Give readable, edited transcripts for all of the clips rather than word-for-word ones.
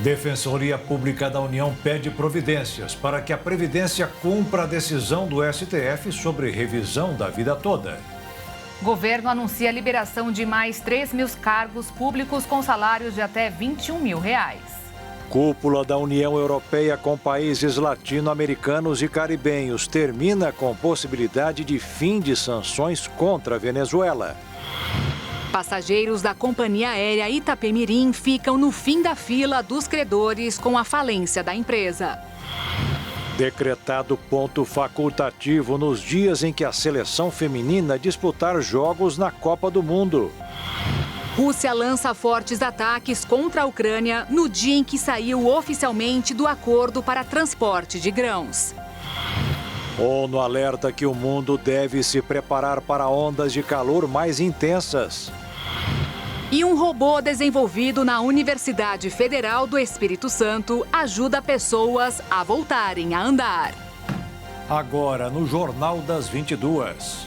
Defensoria Pública da União pede providências para que a Previdência cumpra a decisão do STF sobre revisão da vida toda. Governo anuncia a liberação de mais 3 mil cargos públicos com salários de até R$21 mil. Cúpula da União Europeia com países latino-americanos e caribenhos termina com possibilidade de fim de sanções contra a Venezuela. Passageiros da companhia aérea Itapemirim ficam no fim da fila dos credores com a falência da empresa. Decretado ponto facultativo nos dias em que a seleção feminina disputar jogos na Copa do Mundo. Rússia lança fortes ataques contra a Ucrânia no dia em que saiu oficialmente do acordo para transporte de grãos. ONU alerta que o mundo deve se preparar para ondas de calor mais intensas. E um robô desenvolvido na Universidade Federal do Espírito Santo ajuda pessoas a voltarem a andar. Agora no Jornal das 22.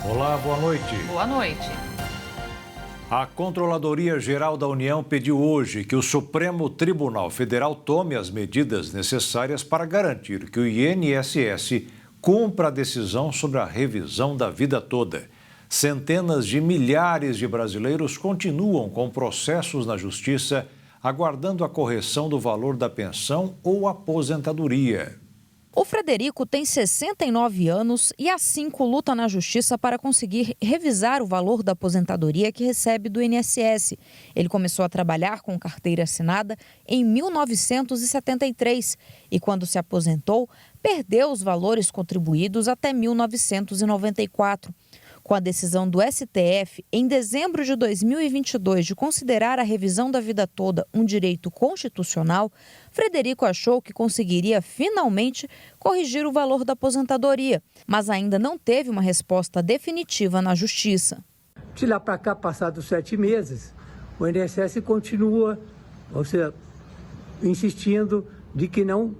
Olá, boa noite. Boa noite. A Controladoria Geral da União pediu hoje que o Supremo Tribunal Federal tome as medidas necessárias para garantir que o INSS cumpra a decisão sobre a revisão da vida toda. Centenas de milhares de brasileiros continuam com processos na Justiça, aguardando a correção do valor da pensão ou aposentadoria. O Frederico tem 69 anos e há 5 luta na Justiça para conseguir revisar o valor da aposentadoria que recebe do INSS. Ele começou a trabalhar com carteira assinada em 1973 e, quando se aposentou, perdeu os valores contribuídos até 1994. Com a decisão do STF, em dezembro de 2022, de considerar a revisão da vida toda um direito constitucional, Frederico achou que conseguiria finalmente corrigir o valor da aposentadoria, mas ainda não teve uma resposta definitiva na Justiça. De lá para cá, passados 7 meses, o INSS continua, ou seja, insistindo de que não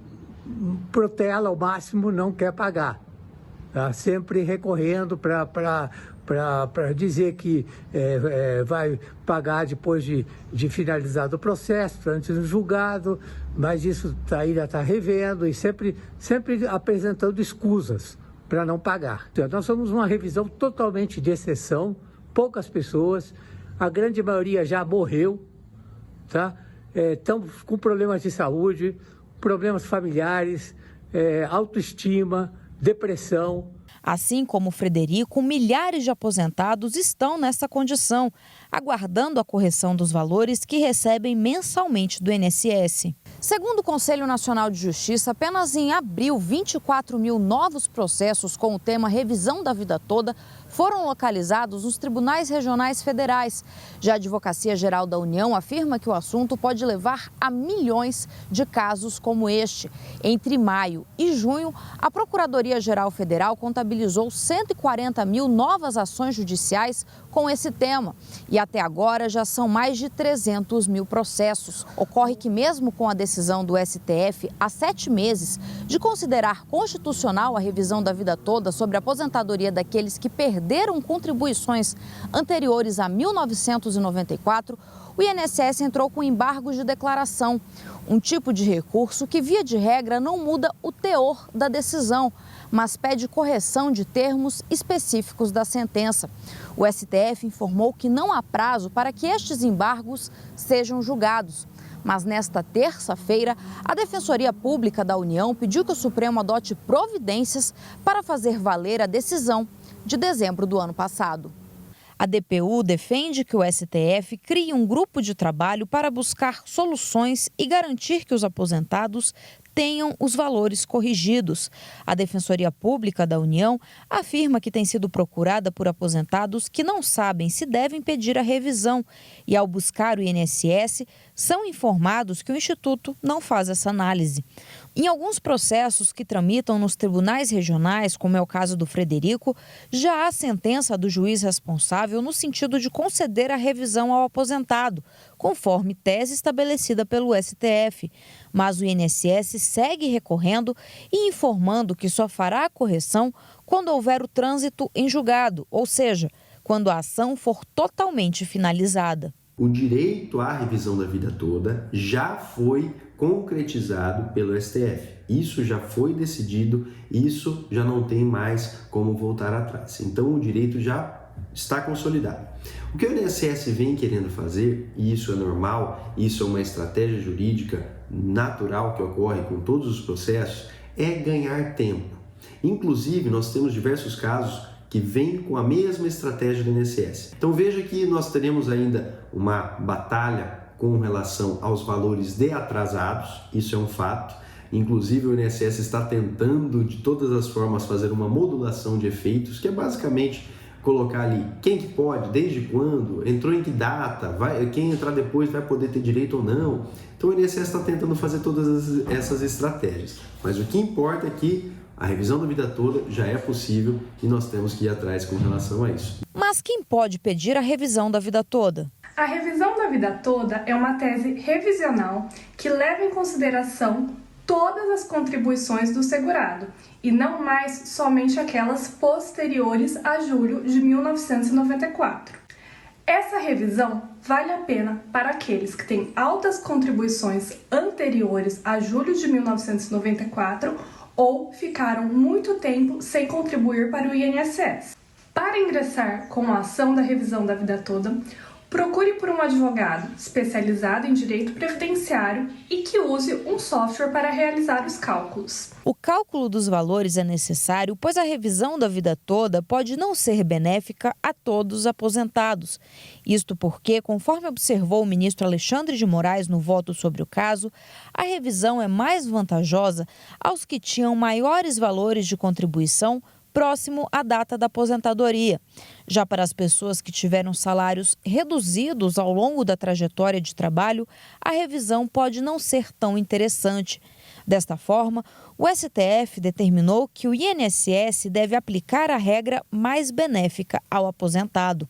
protela ao máximo, não quer pagar. Sempre recorrendo para dizer que vai pagar depois de finalizado o processo, antes do julgado, mas isso ainda está revendo e sempre apresentando escusas para não pagar. Nós somos uma revisão totalmente de exceção, poucas pessoas, a grande maioria já morreu, tá? Estão com problemas de saúde, problemas familiares, autoestima, depressão. Assim como o Frederico, milhares de aposentados estão nessa condição, aguardando a correção dos valores que recebem mensalmente do INSS. Segundo o Conselho Nacional de Justiça, apenas em abril, 24 mil novos processos com o tema revisão da vida toda foram localizados nos tribunais regionais federais. Já a Advocacia Geral da União afirma que o assunto pode levar a milhões de casos como este. Entre maio e junho, a Procuradoria-Geral Federal contabilizou 140 mil novas ações judiciais com esse tema. E até agora já são mais de 300 mil processos. Ocorre que mesmo com a decisão do STF, há 7 meses, de considerar constitucional a revisão da vida toda sobre a aposentadoria daqueles que perderam contribuições anteriores a 1994, o INSS entrou com embargos de declaração, um tipo de recurso que, via de regra, não muda o teor da decisão, mas pede correção de termos específicos da sentença. O STF informou que não há prazo para que estes embargos sejam julgados. Mas nesta terça-feira, a Defensoria Pública da União pediu que o Supremo adote providências para fazer valer a decisão de dezembro do ano passado. A DPU defende que o STF crie um grupo de trabalho para buscar soluções e garantir que os aposentados tenham os valores corrigidos. A Defensoria Pública da União afirma que tem sido procurada por aposentados que não sabem se devem pedir a revisão e, ao buscar o INSS, são informados que o Instituto não faz essa análise. Em alguns processos que tramitam nos tribunais regionais, como é o caso do Frederico, já há sentença do juiz responsável no sentido de conceder a revisão ao aposentado, conforme tese estabelecida pelo STF. Mas o INSS segue recorrendo e informando que só fará a correção quando houver o trânsito em julgado, ou seja, quando a ação for totalmente finalizada. O direito à revisão da vida toda já foi concretizado pelo STF. Isso já foi decidido, isso já não tem mais como voltar atrás. Então o direito já está consolidado. O que o INSS vem querendo fazer, e isso é normal, isso é uma estratégia jurídica natural que ocorre com todos os processos, é ganhar tempo. Inclusive, nós temos diversos casos que vêm com a mesma estratégia do INSS. Então veja que nós teremos ainda uma batalha com relação aos valores de atrasados, isso é um fato. Inclusive o INSS está tentando de todas as formas fazer uma modulação de efeitos, que é basicamente colocar ali quem que pode, desde quando, entrou em que data, quem entrar depois vai poder ter direito ou não. Então o INSS está tentando fazer todas essas estratégias. Mas o que importa é que a revisão da vida toda já é possível e nós temos que ir atrás com relação a isso. Mas quem pode pedir a revisão da vida toda? A revisão da vida toda é uma tese revisional que leva em consideração todas as contribuições do segurado e não mais somente aquelas posteriores a julho de 1994. Essa revisão vale a pena para aqueles que têm altas contribuições anteriores a julho de 1994 ou ficaram muito tempo sem contribuir para o INSS. Para ingressar com a ação da revisão da vida toda, procure por um advogado especializado em direito previdenciário e que use um software para realizar os cálculos. O cálculo dos valores é necessário, pois a revisão da vida toda pode não ser benéfica a todos os aposentados. Isto porque, conforme observou o ministro Alexandre de Moraes no voto sobre o caso, a revisão é mais vantajosa aos que tinham maiores valores de contribuição próximo à data da aposentadoria. Já para as pessoas que tiveram salários reduzidos ao longo da trajetória de trabalho, a revisão pode não ser tão interessante. Desta forma, o STF determinou que o INSS deve aplicar a regra mais benéfica ao aposentado.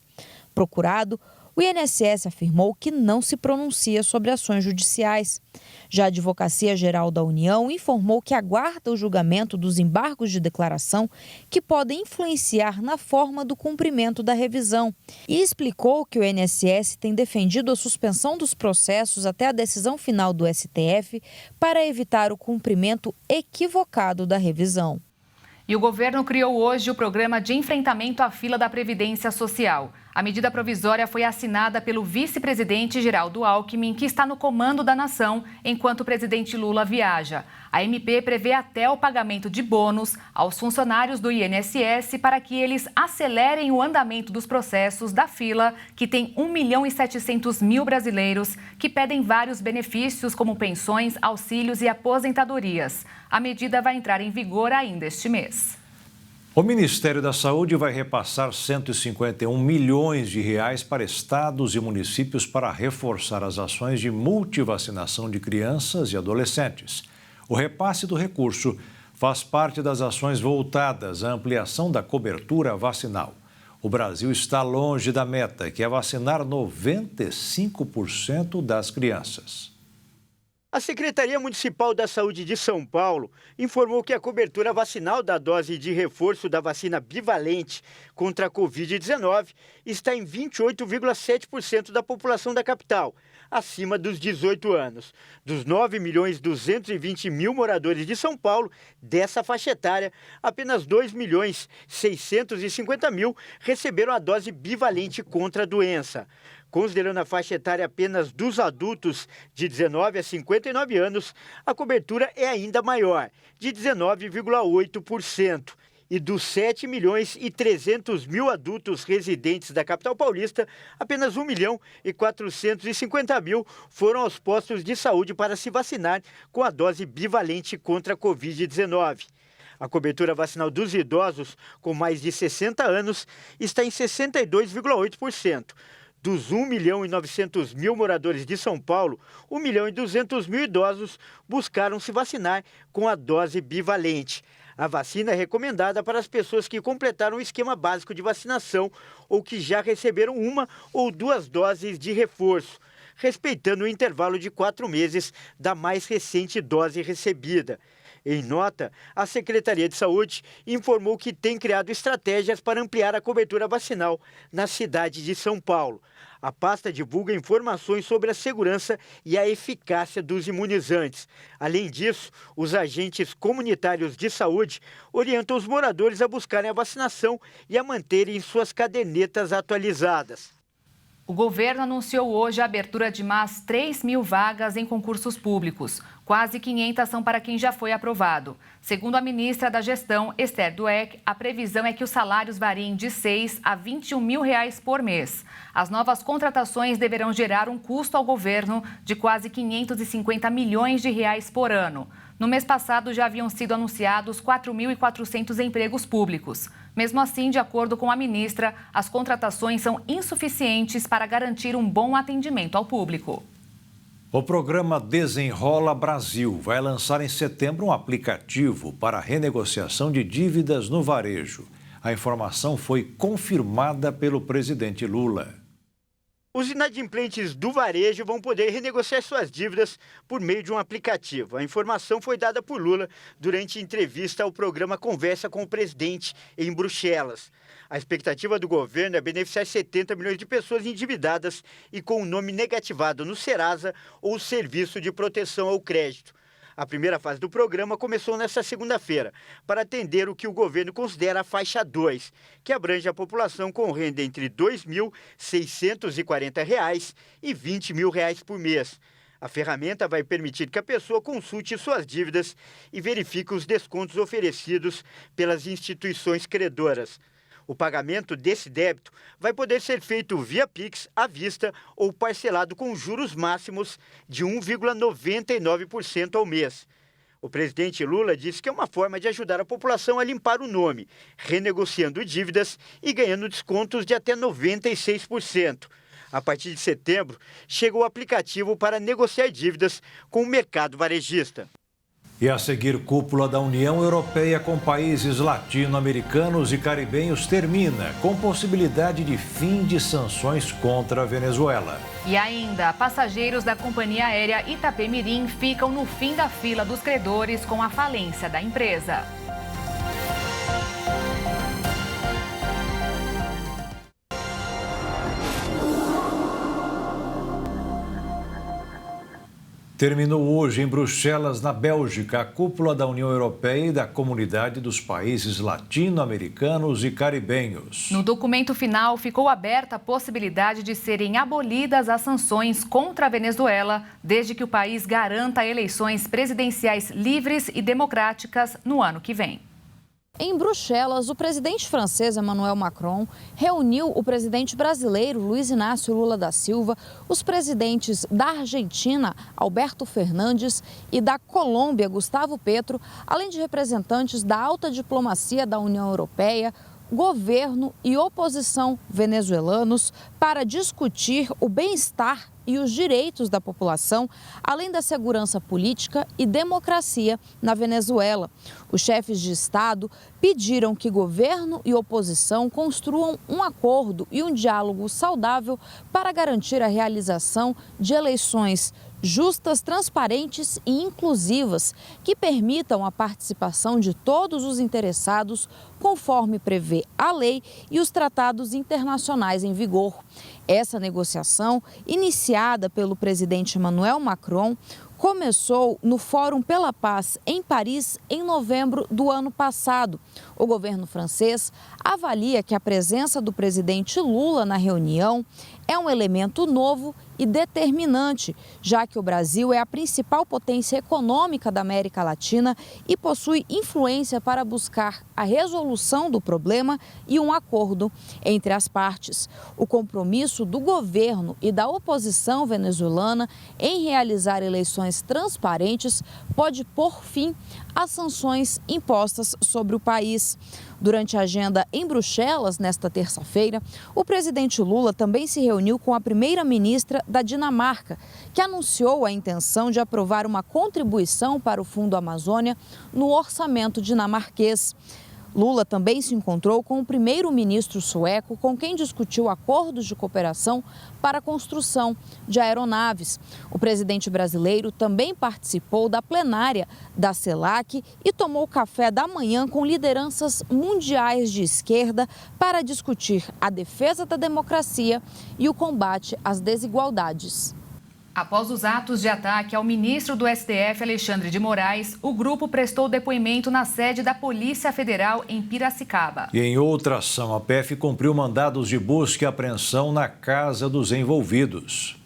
Procurado, o INSS afirmou que não se pronuncia sobre ações judiciais. Já a Advocacia Geral da União informou que aguarda o julgamento dos embargos de declaração que podem influenciar na forma do cumprimento da revisão e explicou que o INSS tem defendido a suspensão dos processos até a decisão final do STF para evitar o cumprimento equivocado da revisão. E o governo criou hoje o Programa de Enfrentamento à Fila da Previdência Social. A medida provisória foi assinada pelo vice-presidente Geraldo Alckmin, que está no comando da nação enquanto o presidente Lula viaja. A MP prevê até o pagamento de bônus aos funcionários do INSS para que eles acelerem o andamento dos processos da fila, que tem 1.700.000 brasileiros que pedem vários benefícios, como pensões, auxílios e aposentadorias. A medida vai entrar em vigor ainda este mês. O Ministério da Saúde vai repassar 151 milhões de reais para estados e municípios para reforçar as ações de multivacinação de crianças e adolescentes. O repasse do recurso faz parte das ações voltadas à ampliação da cobertura vacinal. O Brasil está longe da meta, que é vacinar 95% das crianças. A Secretaria Municipal da Saúde de São Paulo informou que a cobertura vacinal da dose de reforço da vacina bivalente contra a Covid-19 está em 28,7% da população da capital, acima dos 18 anos. Dos 9.220.000 moradores de São Paulo, dessa faixa etária, apenas 2.650.000 receberam a dose bivalente contra a doença. Considerando a faixa etária apenas dos adultos de 19 a 59 anos, a cobertura é ainda maior, de 19,8%. E dos 7.300.000 adultos residentes da capital paulista, apenas 1.450.000 foram aos postos de saúde para se vacinar com a dose bivalente contra a Covid-19. A cobertura vacinal dos idosos com mais de 60 anos está em 62,8%. Dos 1.900.000 moradores de São Paulo, 1.200.000 idosos buscaram se vacinar com a dose bivalente. A vacina é recomendada para as pessoas que completaram o esquema básico de vacinação ou que já receberam 1 ou 2 doses de reforço, respeitando o intervalo de 4 meses da mais recente dose recebida. Em nota, a Secretaria de Saúde informou que tem criado estratégias para ampliar a cobertura vacinal na cidade de São Paulo. A pasta divulga informações sobre a segurança e a eficácia dos imunizantes. Além disso, os agentes comunitários de saúde orientam os moradores a buscarem a vacinação e a manterem suas cadernetas atualizadas. O governo anunciou hoje a abertura de mais 3.000 vagas em concursos públicos. Quase 500 são para quem já foi aprovado. Segundo a ministra da Gestão, Esther Dweck, a previsão é que os salários variem de R$ 6 a R$ 21 mil por mês. As novas contratações deverão gerar um custo ao governo de quase 550 milhões de reais por ano. No mês passado, já haviam sido anunciados 4.400 empregos públicos. Mesmo assim, de acordo com a ministra, as contratações são insuficientes para garantir um bom atendimento ao público. O programa Desenrola Brasil vai lançar em setembro um aplicativo para a renegociação de dívidas no varejo. A informação foi confirmada pelo presidente Lula. Os inadimplentes do varejo vão poder renegociar suas dívidas por meio de um aplicativo. A informação foi dada por Lula durante entrevista ao programa Conversa com o Presidente em Bruxelas. A expectativa do governo é beneficiar 70 milhões de pessoas endividadas e com o nome negativado no Serasa ou Serviço de Proteção ao Crédito. A primeira fase do programa começou nesta segunda-feira, para atender o que o governo considera a faixa 2, que abrange a população com renda entre R$ 2.640 e R$ 20 mil por mês. A ferramenta vai permitir que a pessoa consulte suas dívidas e verifique os descontos oferecidos pelas instituições credoras. O pagamento desse débito vai poder ser feito via Pix, à vista ou parcelado com juros máximos de 1,99% ao mês. O presidente Lula disse que é uma forma de ajudar a população a limpar o nome, renegociando dívidas e ganhando descontos de até 96%. A partir de setembro, chega o aplicativo para negociar dívidas com o mercado varejista. E a seguir, cúpula da União Europeia com países latino-americanos e caribenhos termina com possibilidade de fim de sanções contra a Venezuela. E ainda, passageiros da companhia aérea Itapemirim ficam no fim da fila dos credores com a falência da empresa. Terminou hoje em Bruxelas, na Bélgica, a cúpula da União Europeia e da Comunidade dos Países Latino-Americanos e Caribenhos. No documento final, ficou aberta a possibilidade de serem abolidas as sanções contra a Venezuela, desde que o país garanta eleições presidenciais livres e democráticas no ano que vem. Em Bruxelas, o presidente francês Emmanuel Macron reuniu o presidente brasileiro Luiz Inácio Lula da Silva, os presidentes da Argentina, Alberto Fernandes, e da Colômbia, Gustavo Petro, além de representantes da alta diplomacia da União Europeia, governo e oposição venezuelanos, para discutir o bem-estar e os direitos da população, além da segurança política e democracia na Venezuela. Os chefes de Estado pediram que governo e oposição construam um acordo e um diálogo saudável para garantir a realização de eleições justas, transparentes e inclusivas, que permitam a participação de todos os interessados, conforme prevê a lei e os tratados internacionais em vigor. Essa negociação, iniciada pelo presidente Emmanuel Macron, começou no Fórum pela Paz em Paris em novembro do ano passado. O governo francês avalia que a presença do presidente Lula na reunião é um elemento novo e determinante, já que o Brasil é a principal potência econômica da América Latina e possui influência para buscar a resolução do problema e um acordo entre as partes. O compromisso do governo e da oposição venezuelana em realizar eleições transparentes pode pôr fim às sanções impostas sobre o país. Durante a agenda em Bruxelas, nesta terça-feira, o presidente Lula também se reuniu com a primeira-ministra da Dinamarca, que anunciou a intenção de aprovar uma contribuição para o Fundo Amazônia no orçamento dinamarquês. Lula também se encontrou com o primeiro-ministro sueco, com quem discutiu acordos de cooperação para a construção de aeronaves. O presidente brasileiro também participou da plenária da CELAC e tomou café da manhã com lideranças mundiais de esquerda para discutir a defesa da democracia e o combate às desigualdades. Após os atos de ataque ao ministro do STF, Alexandre de Moraes, o grupo prestou depoimento na sede da Polícia Federal em Piracicaba. E em outra ação, a PF cumpriu mandados de busca e apreensão na casa dos envolvidos.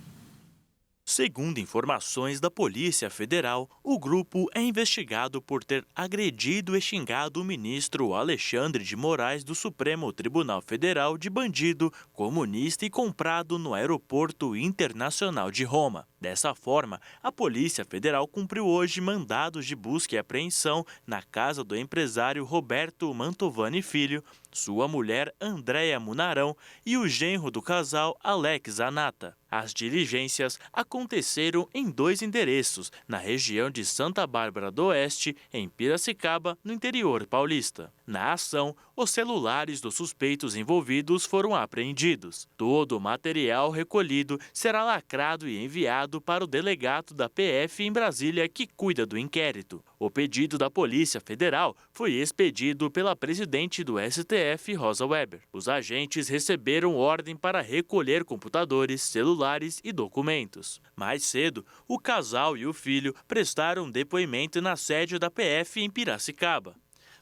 Segundo informações da Polícia Federal, o grupo é investigado por ter agredido e xingado o ministro Alexandre de Moraes do Supremo Tribunal Federal de bandido, comunista e comprado no Aeroporto Internacional de Roma. Dessa forma, a Polícia Federal cumpriu hoje mandados de busca e apreensão na casa do empresário Roberto Mantovani Filho, sua mulher Andréia Munarão e o genro do casal Alex Anata. As diligências aconteceram em 2 endereços, na região de Santa Bárbara do Oeste, em Piracicaba, no interior paulista. Na ação, os celulares dos suspeitos envolvidos foram apreendidos. Todo o material recolhido será lacrado e enviado para o delegado da PF em Brasília, que cuida do inquérito. O pedido da Polícia Federal foi expedido pela presidente do STF, Rosa Weber. Os agentes receberam ordem para recolher computadores, celulares e documentos. Mais cedo, o casal e o filho prestaram depoimento na sede da PF em Piracicaba.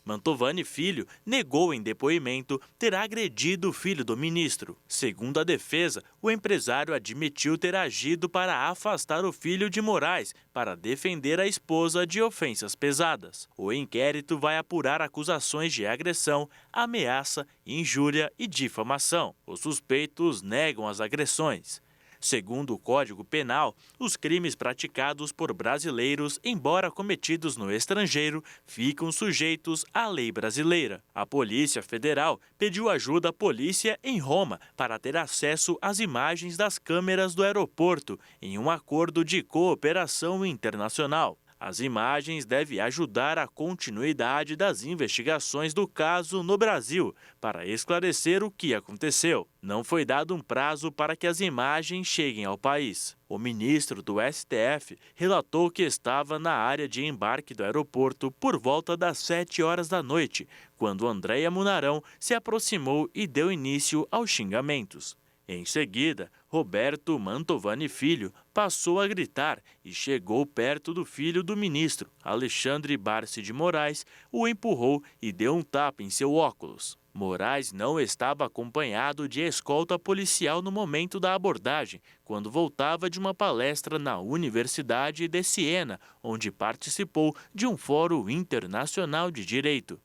Mantovani Filho negou em depoimento ter agredido o filho do ministro. Segundo a defesa, o empresário admitiu ter agido para afastar o filho de Moraes para defender a esposa de ofensas pesadas. O inquérito vai apurar acusações de agressão, ameaça, injúria e difamação. Os suspeitos negam as agressões. Segundo o Código Penal, os crimes praticados por brasileiros, embora cometidos no estrangeiro, ficam sujeitos à lei brasileira. A Polícia Federal pediu ajuda à polícia em Roma para ter acesso às imagens das câmeras do aeroporto, em um acordo de cooperação internacional. As imagens devem ajudar a continuidade das investigações do caso no Brasil, para esclarecer o que aconteceu. Não foi dado um prazo para que as imagens cheguem ao país. O ministro do STF relatou que estava na área de embarque do aeroporto por volta das 7 horas da noite, quando Andréia Munarão se aproximou e deu início aos xingamentos. Em seguida, Roberto Mantovani Filho passou a gritar e chegou perto do filho do ministro, Alexandre Barsi de Moraes, o empurrou e deu um tapa em seu óculos. Moraes não estava acompanhado de escolta policial no momento da abordagem, quando voltava de uma palestra na Universidade de Siena, onde participou de um fórum internacional de direito.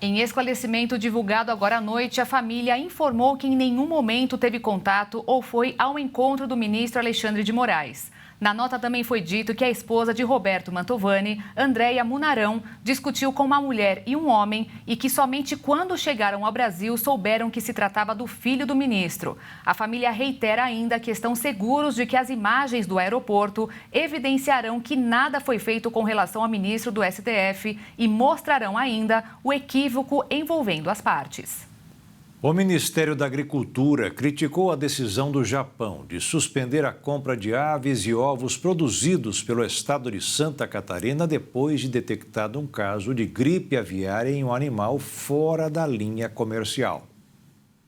Em esclarecimento divulgado agora à noite, a família informou que em nenhum momento teve contato ou foi ao encontro do ministro Alexandre de Moraes. Na nota também foi dito que a esposa de Roberto Mantovani, Andréia Munarão, discutiu com uma mulher e um homem e que somente quando chegaram ao Brasil souberam que se tratava do filho do ministro. A família reitera ainda que estão seguros de que as imagens do aeroporto evidenciarão que nada foi feito com relação ao ministro do STF e mostrarão ainda o equívoco envolvendo as partes. O Ministério da Agricultura criticou a decisão do Japão de suspender a compra de aves e ovos produzidos pelo estado de Santa Catarina depois de detectado um caso de gripe aviária em um animal fora da linha comercial.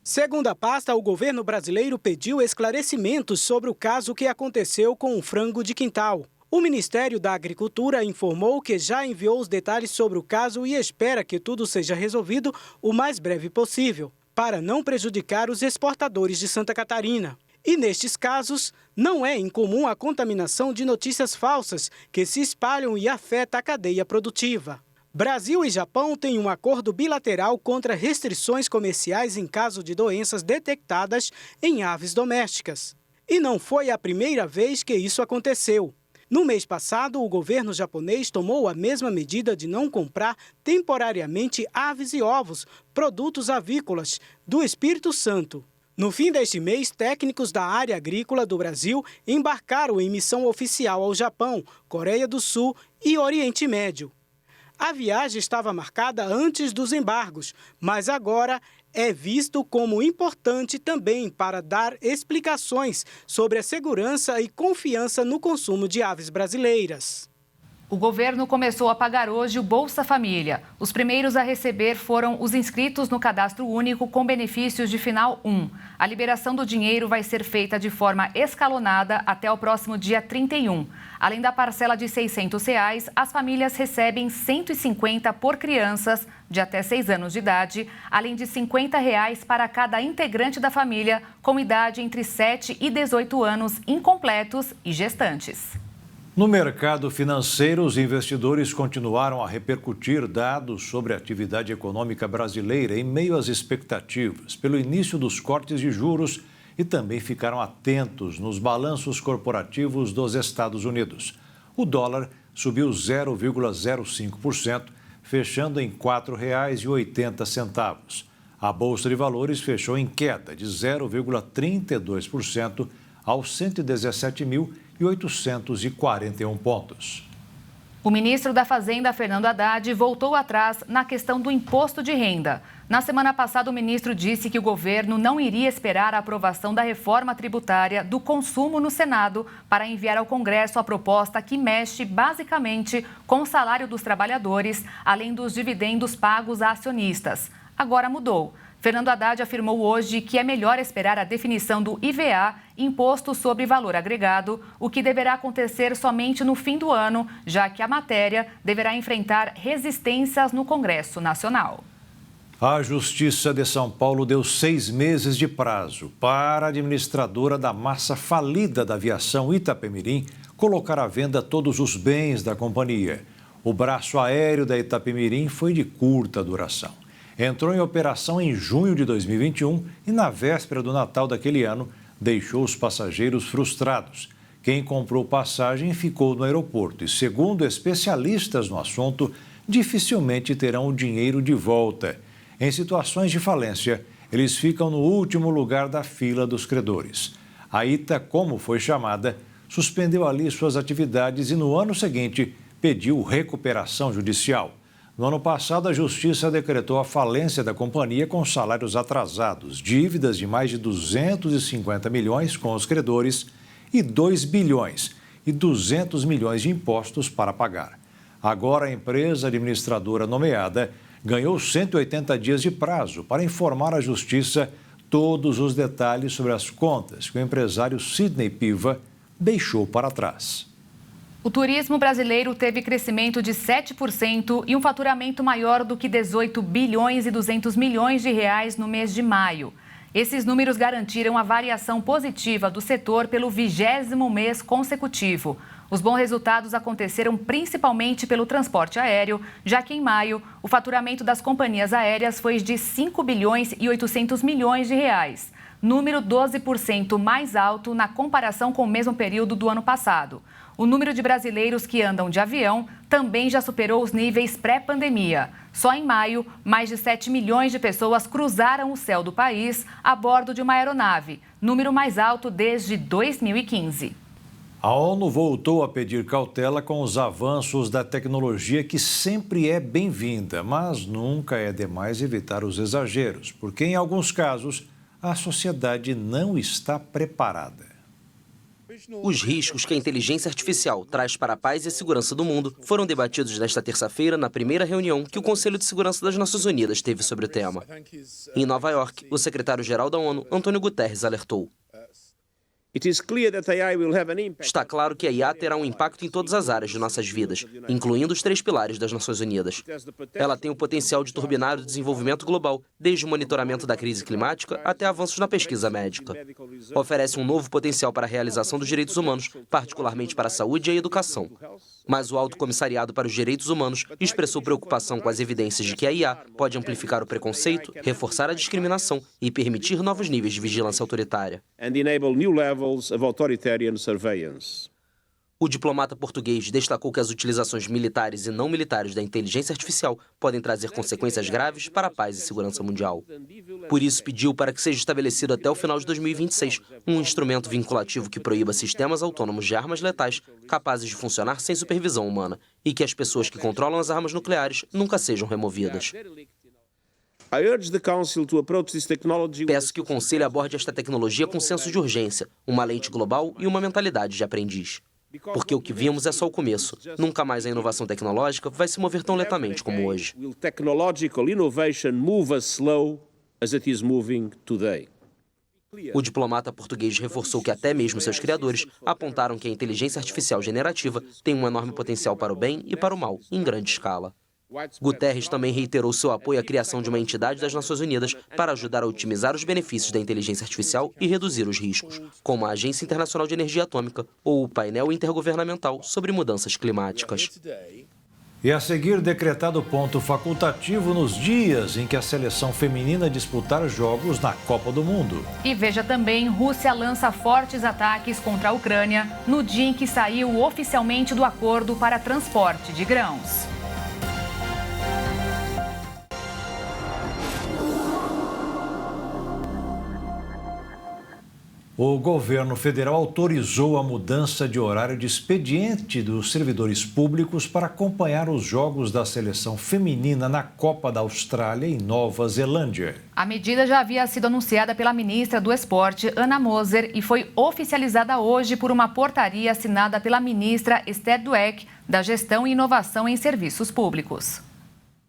Segundo a pasta, o governo brasileiro pediu esclarecimentos sobre o caso que aconteceu com o frango de quintal. O Ministério da Agricultura informou que já enviou os detalhes sobre o caso e espera que tudo seja resolvido o mais breve possível, para não prejudicar os exportadores de Santa Catarina. E nestes casos, não é incomum a contaminação de notícias falsas que se espalham e afeta a cadeia produtiva. Brasil e Japão têm um acordo bilateral contra restrições comerciais em caso de doenças detectadas em aves domésticas. E não foi a primeira vez que isso aconteceu. No mês passado, o governo japonês tomou a mesma medida de não comprar temporariamente aves e ovos, produtos avícolas, do Espírito Santo. No fim deste mês, técnicos da área agrícola do Brasil embarcaram em missão oficial ao Japão, Coreia do Sul e Oriente Médio. A viagem estava marcada antes dos embargos, mas agora é visto como importante também para dar explicações sobre a segurança e confiança no consumo de aves brasileiras. O governo começou a pagar hoje o Bolsa Família. Os primeiros a receber foram os inscritos no Cadastro Único com benefícios de final 1. A liberação do dinheiro vai ser feita de forma escalonada até o próximo dia 31. Além da parcela de R$ 600, as famílias recebem R$ 150 por crianças de até 6 anos de idade, além de R$ 50 para cada integrante da família com idade entre 7 e 18 anos incompletos e gestantes. No mercado financeiro, os investidores continuaram a repercutir dados sobre a atividade econômica brasileira em meio às expectativas pelo início dos cortes de juros e também ficaram atentos nos balanços corporativos dos Estados Unidos. O dólar subiu 0,05%, fechando em R$ 4,80. A Bolsa de Valores fechou em queda de 0,32% aos 117.841 pontos. O ministro da Fazenda, Fernando Haddad, voltou atrás na questão do imposto de renda. Na semana passada, o ministro disse que o governo não iria esperar a aprovação da reforma tributária do consumo no Senado para enviar ao Congresso a proposta que mexe basicamente com o salário dos trabalhadores, além dos dividendos pagos a acionistas. Agora mudou. Fernando Haddad afirmou hoje que é melhor esperar a definição do IVA, Imposto sobre Valor Agregado, o que deverá acontecer somente no fim do ano, já que a matéria deverá enfrentar resistências no Congresso Nacional. A Justiça de São Paulo deu 6 meses de prazo para a administradora da massa falida da aviação Itapemirim colocar à venda todos os bens da companhia. O braço aéreo da Itapemirim foi de curta duração. Entrou em operação em junho de 2021 e, na véspera do Natal daquele ano, deixou os passageiros frustrados. Quem comprou passagem ficou no aeroporto e, segundo especialistas no assunto, dificilmente terão o dinheiro de volta. Em situações de falência, eles ficam no último lugar da fila dos credores. A ITA, como foi chamada, suspendeu ali suas atividades e, no ano seguinte, pediu recuperação judicial. No ano passado, a Justiça decretou a falência da companhia com salários atrasados, dívidas de mais de 250 milhões com os credores e 2 bilhões e 200 milhões de impostos para pagar. Agora, a empresa administradora nomeada ganhou 180 dias de prazo para informar à Justiça todos os detalhes sobre as contas que o empresário Sidney Piva deixou para trás. O turismo brasileiro teve crescimento de 7% e um faturamento maior do que 18 bilhões e 200 milhões de reais no mês de maio. Esses números garantiram a variação positiva do setor pelo 20º mês consecutivo. Os bons resultados aconteceram principalmente pelo transporte aéreo, já que em maio o faturamento das companhias aéreas foi de 5 bilhões e 800 milhões de reais, número 12% mais alto na comparação com o mesmo período do ano passado. O número de brasileiros que andam de avião também já superou os níveis pré-pandemia. Só em maio, mais de 7 milhões de pessoas cruzaram o céu do país a bordo de uma aeronave, número mais alto desde 2015. A ONU voltou a pedir cautela com os avanços da tecnologia, que sempre é bem-vinda, mas nunca é demais evitar os exageros, porque em alguns casos a sociedade não está preparada. Os riscos que a inteligência artificial traz para a paz e a segurança do mundo foram debatidos nesta terça-feira na primeira reunião que o Conselho de Segurança das Nações Unidas teve sobre o tema. Em Nova York, o secretário-geral da ONU, Antônio Guterres, alertou. Está claro que a IA terá um impacto em todas as áreas de nossas vidas, incluindo os 3 pilares das Nações Unidas. Ela tem o potencial de turbinar o desenvolvimento global, desde o monitoramento da crise climática até avanços na pesquisa médica. Oferece um novo potencial para a realização dos direitos humanos, particularmente para a saúde e a educação. Mas o Alto Comissariado para os Direitos Humanos expressou preocupação com as evidências de que a IA pode amplificar o preconceito, reforçar a discriminação e permitir novos níveis de vigilância autoritária. O diplomata português destacou que as utilizações militares e não militares da inteligência artificial podem trazer consequências graves para a paz e segurança mundial. Por isso, pediu para que seja estabelecido até o final de 2026 um instrumento vinculativo que proíba sistemas autônomos de armas letais capazes de funcionar sem supervisão humana e que as pessoas que controlam as armas nucleares nunca sejam removidas. Peço que o Conselho aborde esta tecnologia com senso de urgência, uma lente global e uma mentalidade de aprendiz. Porque o que vimos é só o começo. Nunca mais a inovação tecnológica vai se mover tão lentamente como hoje. O diplomata português reforçou que até mesmo seus criadores apontaram que a inteligência artificial generativa tem um enorme potencial para o bem e para o mal, em grande escala. Guterres também reiterou seu apoio à criação de uma entidade das Nações Unidas para ajudar a otimizar os benefícios da inteligência artificial e reduzir os riscos, como a Agência Internacional de Energia Atômica ou o Painel Intergovernamental sobre Mudanças Climáticas. E a seguir, decretado ponto facultativo nos dias em que a seleção feminina disputar jogos na Copa do Mundo. E veja também, Rússia lança fortes ataques contra a Ucrânia no dia em que saiu oficialmente do acordo para transporte de grãos. O governo federal autorizou a mudança de horário de expediente dos servidores públicos para acompanhar os jogos da seleção feminina na Copa da Austrália em Nova Zelândia. A medida já havia sido anunciada pela ministra do Esporte, Ana Moser, e foi oficializada hoje por uma portaria assinada pela ministra Esther Dweck, da Gestão e Inovação em Serviços Públicos.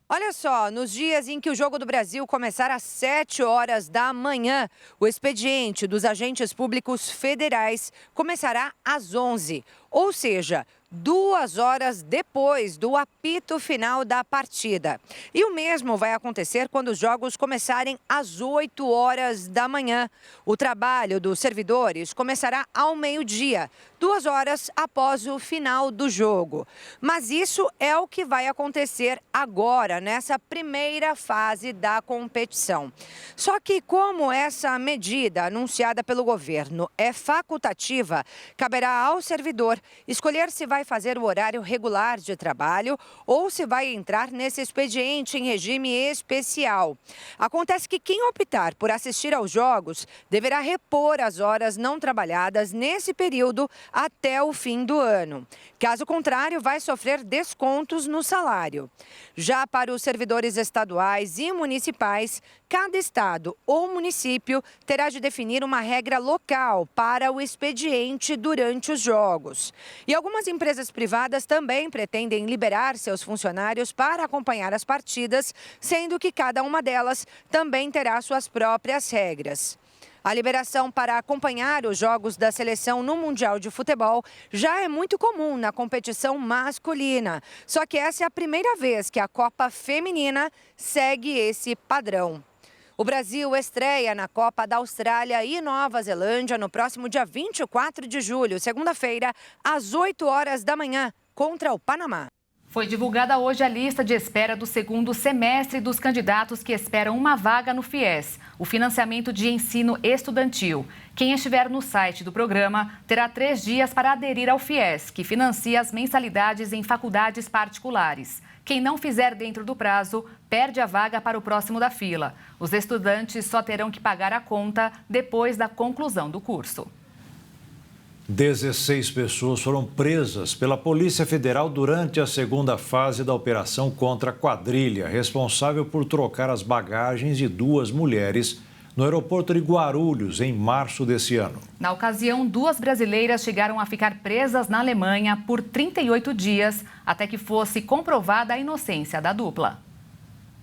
Olha só, nos dias em que o Jogo do Brasil começar às 7 horas da manhã, o expediente dos agentes públicos federais começará às 11, ou seja, 2 horas depois do apito final da partida. E o mesmo vai acontecer quando os jogos começarem às 8 horas da manhã. O trabalho dos servidores começará ao meio-dia, 2 horas após o final do jogo. Mas isso é o que vai acontecer agora, nessa primeira fase da competição. Só que como essa medida anunciada pelo governo é facultativa, caberá ao servidor escolher se vai fazer o horário regular de trabalho ou se vai entrar nesse expediente em regime especial. Acontece que quem optar por assistir aos jogos deverá repor as horas não trabalhadas nesse período até o fim do ano. Caso contrário, vai sofrer descontos no salário. Já para os servidores estaduais e municipais, cada estado ou município terá de definir uma regra local para o expediente durante os jogos. E algumas empresas privadas também pretendem liberar seus funcionários para acompanhar as partidas, sendo que cada uma delas também terá suas próprias regras. A liberação para acompanhar os jogos da seleção no Mundial de Futebol já é muito comum na competição masculina. Só que essa é a primeira vez que a Copa Feminina segue esse padrão. O Brasil estreia na Copa da Austrália e Nova Zelândia no próximo dia 24 de julho, segunda-feira, às 8 horas da manhã, contra o Panamá. Foi divulgada hoje a lista de espera do segundo semestre dos candidatos que esperam uma vaga no FIES, o financiamento de ensino estudantil. Quem estiver no site do programa terá 3 dias para aderir ao FIES, que financia as mensalidades em faculdades particulares. Quem não fizer dentro do prazo, perde a vaga para o próximo da fila. Os estudantes só terão que pagar a conta depois da conclusão do curso. 16 pessoas foram presas pela Polícia Federal durante a segunda fase da operação contra a quadrilha, responsável por trocar as bagagens de 2 mulheres no aeroporto de Guarulhos, em março desse ano. Na ocasião, 2 brasileiras chegaram a ficar presas na Alemanha por 38 dias, até que fosse comprovada a inocência da dupla.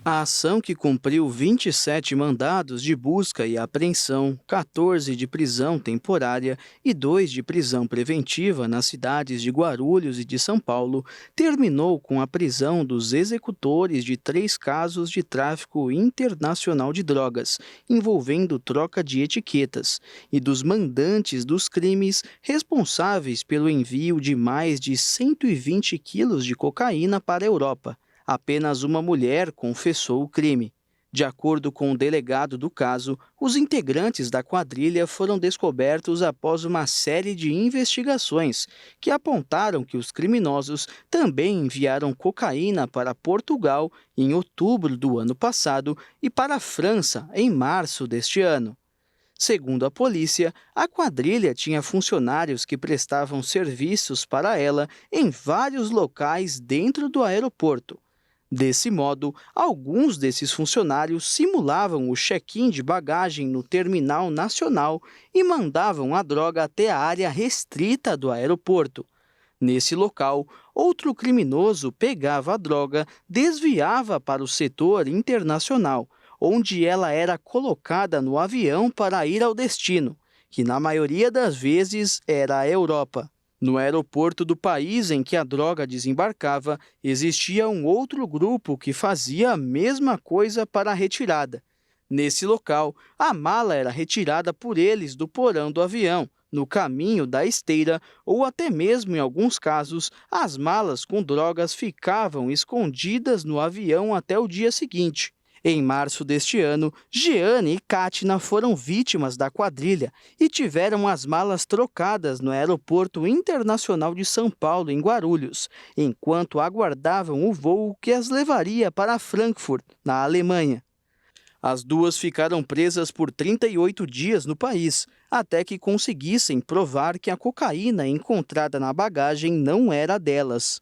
A ação, que cumpriu 27 mandados de busca e apreensão, 14 de prisão temporária e 2 de prisão preventiva nas cidades de Guarulhos e de São Paulo, terminou com a prisão dos executores de 3 casos de tráfico internacional de drogas, envolvendo troca de etiquetas, e dos mandantes dos crimes responsáveis pelo envio de mais de 120 quilos de cocaína para a Europa. Apenas uma mulher confessou o crime. De acordo com o delegado do caso, os integrantes da quadrilha foram descobertos após uma série de investigações que apontaram que os criminosos também enviaram cocaína para Portugal em outubro do ano passado e para a França em março deste ano. Segundo a polícia, a quadrilha tinha funcionários que prestavam serviços para ela em vários locais dentro do aeroporto. Desse modo, alguns desses funcionários simulavam o check-in de bagagem no terminal nacional e mandavam a droga até a área restrita do aeroporto. Nesse local, outro criminoso pegava a droga, desviava para o setor internacional, onde ela era colocada no avião para ir ao destino, que na maioria das vezes era a Europa. No aeroporto do país em que a droga desembarcava, existia um outro grupo que fazia a mesma coisa para a retirada. Nesse local, a mala era retirada por eles do porão do avião, no caminho da esteira, ou até mesmo, em alguns casos, as malas com drogas ficavam escondidas no avião até o dia seguinte. Em março deste ano, Jeane e Kátina foram vítimas da quadrilha e tiveram as malas trocadas no Aeroporto Internacional de São Paulo, em Guarulhos, enquanto aguardavam o voo que as levaria para Frankfurt, na Alemanha. As duas ficaram presas por 38 dias no país, até que conseguissem provar que a cocaína encontrada na bagagem não era delas.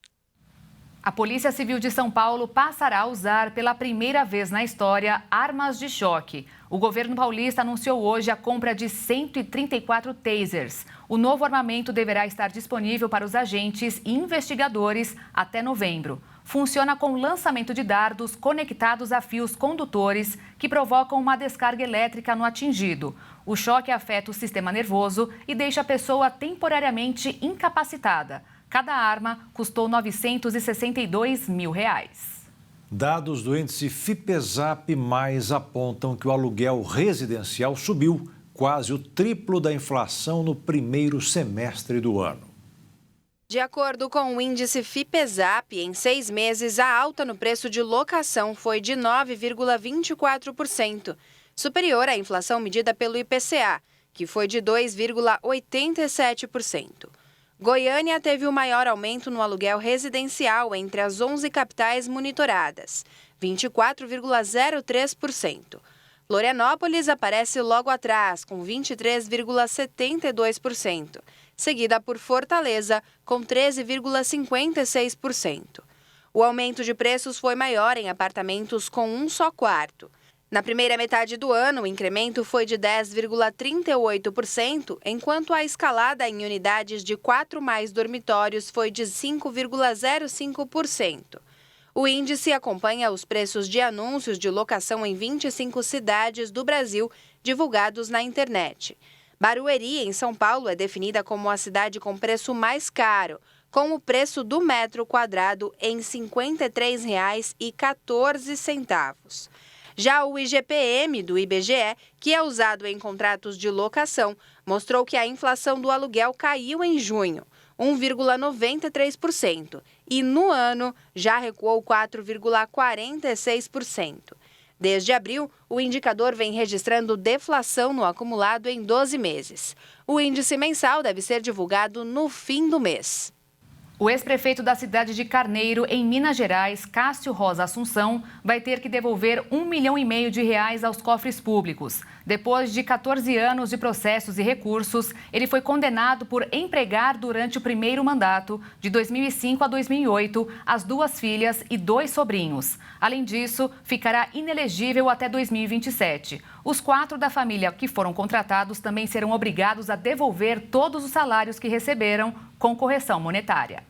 A Polícia Civil de São Paulo passará a usar pela primeira vez na história armas de choque. O governo paulista anunciou hoje a compra de 134 tasers. O novo armamento deverá estar disponível para os agentes e investigadores até novembro. Funciona com lançamento de dardos conectados a fios condutores que provocam uma descarga elétrica no atingido. O choque afeta o sistema nervoso e deixa a pessoa temporariamente incapacitada. Cada arma custou R$ 962 mil. Dados do índice Fipesap apontam que o aluguel residencial subiu quase o triplo da inflação no primeiro semestre do ano. De acordo com o índice Fipesap, em 6 meses, a alta no preço de locação foi de 9,24%, superior à inflação medida pelo IPCA, que foi de 2,87%. Goiânia teve o maior aumento no aluguel residencial entre as 11 capitais monitoradas, 24,03%. Florianópolis aparece logo atrás, com 23,72%, seguida por Fortaleza, com 13,56%. O aumento de preços foi maior em apartamentos com um só quarto. Na primeira metade do ano, o incremento foi de 10,38%, enquanto a escalada em unidades de 4 mais dormitórios foi de 5,05%. O índice acompanha os preços de anúncios de locação em 25 cidades do Brasil divulgados na internet. Barueri, em São Paulo, é definida como a cidade com preço mais caro, com o preço do metro quadrado em R$ 53,14. Já o IGPM do IBGE, que é usado em contratos de locação, mostrou que a inflação do aluguel caiu em junho, 1,93%, e no ano já recuou 4,46%. Desde abril, o indicador vem registrando deflação no acumulado em 12 meses. O índice mensal deve ser divulgado no fim do mês. O ex-prefeito da cidade de Carneiro, em Minas Gerais, Cássio Rosa Assunção, vai ter que devolver R$ 1,5 milhão aos cofres públicos. Depois de 14 anos de processos e recursos, ele foi condenado por empregar durante o primeiro mandato, de 2005 a 2008, as 2 filhas e 2 sobrinhos. Além disso, ficará inelegível até 2027. Os 4 da família que foram contratados também serão obrigados a devolver todos os salários que receberam, com correção monetária.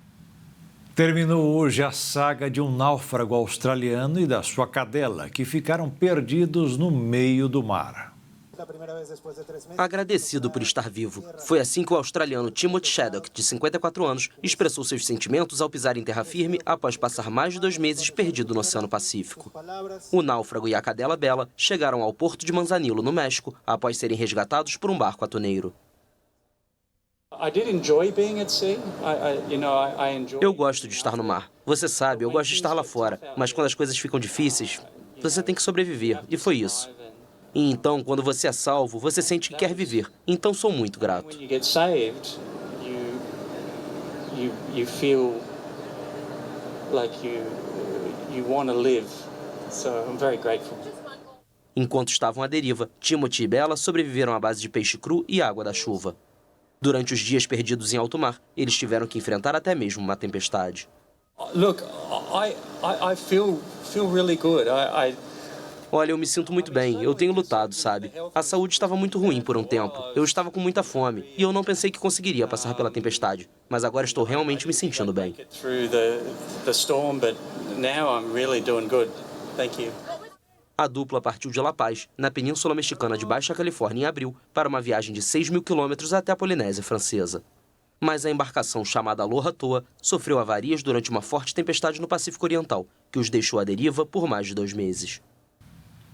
Terminou hoje a saga de um náufrago australiano e da sua cadela, que ficaram perdidos no meio do mar. Agradecido por estar vivo. Foi assim que o australiano Timothy Shaddock, de 54 anos, expressou seus sentimentos ao pisar em terra firme após passar mais de 2 meses perdido no Oceano Pacífico. O náufrago e a cadela Bella chegaram ao porto de Manzanillo, no México, após serem resgatados por um barco atoneiro. Eu gosto de estar no mar. Você sabe, eu gosto de estar lá fora. Mas quando as coisas ficam difíceis, Você tem que sobreviver, e foi isso. E então, quando você é salvo, você sente que quer viver. Então, sou muito grato. You feel like you want to live. So I'm very grateful. Enquanto estavam à deriva, Timothy e Bella sobreviveram à base de peixe cru e água da chuva. Durante os dias perdidos em alto mar, eles tiveram que enfrentar até mesmo uma tempestade. Look, I feel really good. Olha, eu me sinto muito bem, eu tenho lutado, sabe? A saúde estava muito ruim por um tempo, eu estava com muita fome e eu não pensei que conseguiria passar pela tempestade. Mas agora estou realmente me sentindo bem. A dupla partiu de La Paz, na Península Mexicana de Baixa Califórnia, em abril, para uma viagem de 6.000 quilômetros até a Polinésia Francesa. Mas a embarcação chamada Aloha Toa sofreu avarias durante uma forte tempestade no Pacífico Oriental, que os deixou à deriva por mais de 2 meses.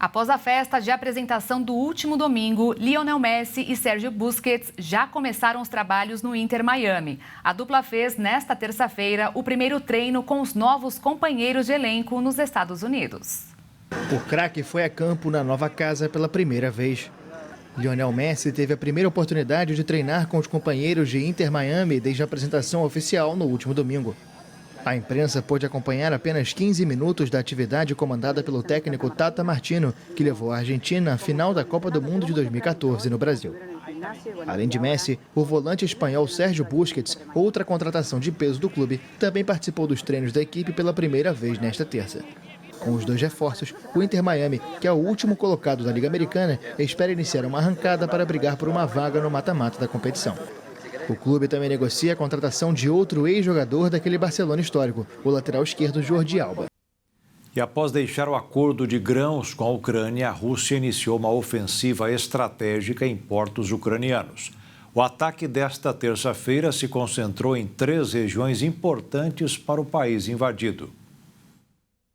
Após a festa de apresentação do último domingo, Lionel Messi e Sérgio Busquets já começaram os trabalhos no Inter Miami. A dupla fez, nesta terça-feira, o primeiro treino com os novos companheiros de elenco nos Estados Unidos. O craque foi a campo na nova casa pela primeira vez. Lionel Messi teve a primeira oportunidade de treinar com os companheiros de Inter Miami desde a apresentação oficial no último domingo. A imprensa pôde acompanhar apenas 15 minutos da atividade comandada pelo técnico Tata Martino, que levou a Argentina à final da Copa do Mundo de 2014 no Brasil. Além de Messi, o volante espanhol Sérgio Busquets, outra contratação de peso do clube, também participou dos treinos da equipe pela primeira vez nesta terça. Com os dois reforços, o Inter Miami, que é o último colocado da Liga Americana, espera iniciar uma arrancada para brigar por uma vaga no mata-mata da competição. O clube também negocia a contratação de outro ex-jogador daquele Barcelona histórico, o lateral esquerdo Jordi Alba. E após deixar o acordo de grãos com a Ucrânia, a Rússia iniciou uma ofensiva estratégica em portos ucranianos. O ataque desta terça-feira se concentrou em 3 regiões importantes para o país invadido.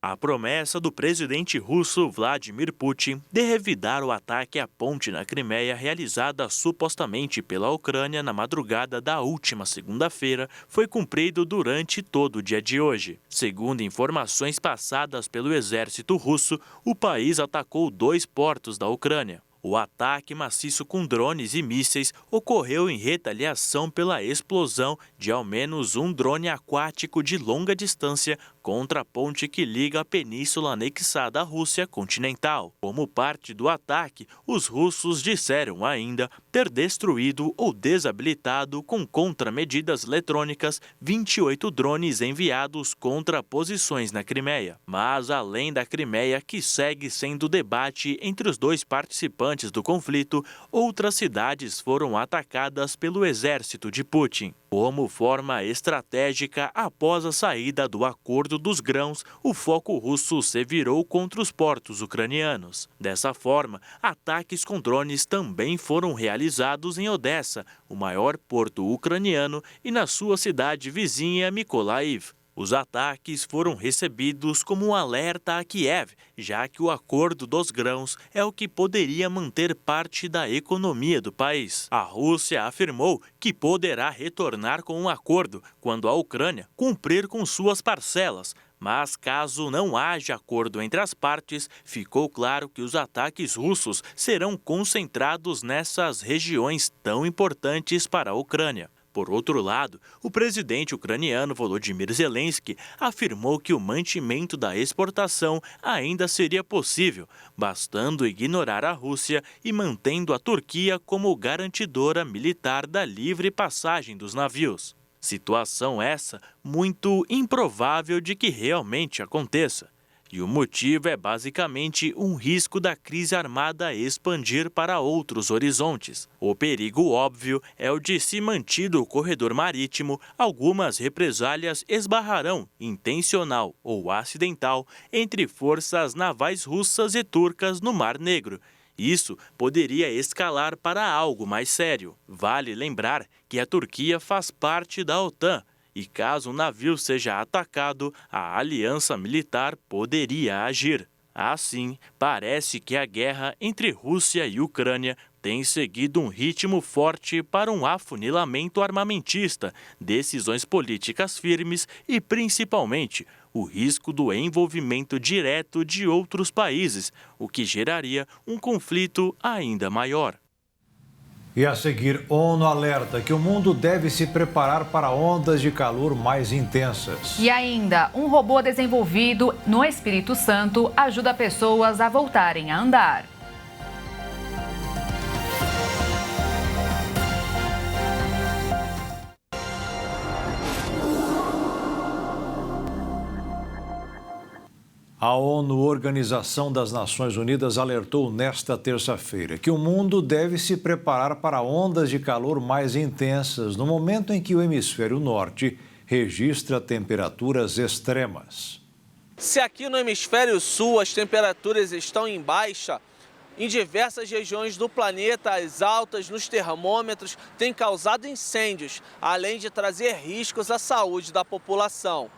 A promessa do presidente russo Vladimir Putin de revidar o ataque à ponte na Crimeia realizada supostamente pela Ucrânia na madrugada da última segunda-feira foi cumprido durante todo o dia de hoje. Segundo informações passadas pelo exército russo, o país atacou 2 portos da Ucrânia. O ataque maciço com drones e mísseis ocorreu em retaliação pela explosão de ao menos um drone aquático de longa distância contra a ponte que liga a península anexada à Rússia continental. Como parte do ataque, os russos disseram ainda ter destruído ou desabilitado com contramedidas eletrônicas 28 drones enviados contra posições na Crimeia. Mas além da Crimeia, que segue sendo debate entre os dois participantes do conflito, outras cidades foram atacadas pelo exército de Putin. Como forma estratégica, após a saída do acordo dos grãos, o foco russo se virou contra os portos ucranianos. Dessa forma, ataques com drones também foram realizados em Odessa, o maior porto ucraniano, e na sua cidade vizinha Mykolaiv. Os ataques foram recebidos como um alerta a Kiev, já que o acordo dos grãos é o que poderia manter parte da economia do país. A Rússia afirmou que poderá retornar com um acordo quando a Ucrânia cumprir com suas parcelas. Mas caso não haja acordo entre as partes, ficou claro que os ataques russos serão concentrados nessas regiões tão importantes para a Ucrânia. Por outro lado, o presidente ucraniano Volodymyr Zelensky afirmou que o mantimento da exportação ainda seria possível, bastando ignorar a Rússia e mantendo a Turquia como garantidora militar da livre passagem dos navios. Situação essa muito improvável de que realmente aconteça. E o motivo é basicamente um risco da crise armada expandir para outros horizontes. O perigo óbvio é o de, se mantido o corredor marítimo, algumas represálias esbarrarão, intencional ou acidental, entre forças navais russas e turcas no Mar Negro. Isso poderia escalar para algo mais sério. Vale lembrar que a Turquia faz parte da OTAN. E caso o navio seja atacado, a aliança militar poderia agir. Assim, parece que a guerra entre Rússia e Ucrânia tem seguido um ritmo forte para um afunilamento armamentista, decisões políticas firmes e, principalmente, o risco do envolvimento direto de outros países, o que geraria um conflito ainda maior. E a seguir, ONU alerta que o mundo deve se preparar para ondas de calor mais intensas. E ainda, um robô desenvolvido no Espírito Santo ajuda pessoas a voltarem a andar. A ONU, Organização das Nações Unidas, alertou nesta terça-feira que o mundo deve se preparar para ondas de calor mais intensas no momento em que o hemisfério norte registra temperaturas extremas. Se aqui no hemisfério sul as temperaturas estão em baixa, em diversas regiões do planeta, as altas nos termômetros têm causado incêndios, além de trazer riscos à saúde da população.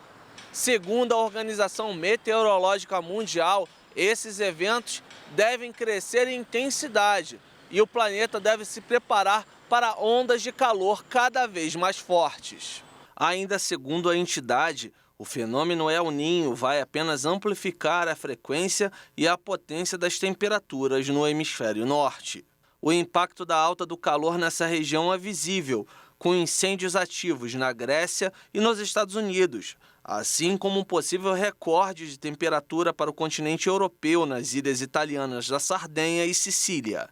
Segundo a Organização Meteorológica Mundial, esses eventos devem crescer em intensidade e o planeta deve se preparar para ondas de calor cada vez mais fortes. Ainda segundo a entidade, o fenômeno El Niño vai apenas amplificar a frequência e a potência das temperaturas no hemisfério norte. O impacto da alta do calor nessa região é visível, com incêndios ativos na Grécia e nos Estados Unidos, assim como um possível recorde de temperatura para o continente europeu nas ilhas italianas da Sardenha e Sicília.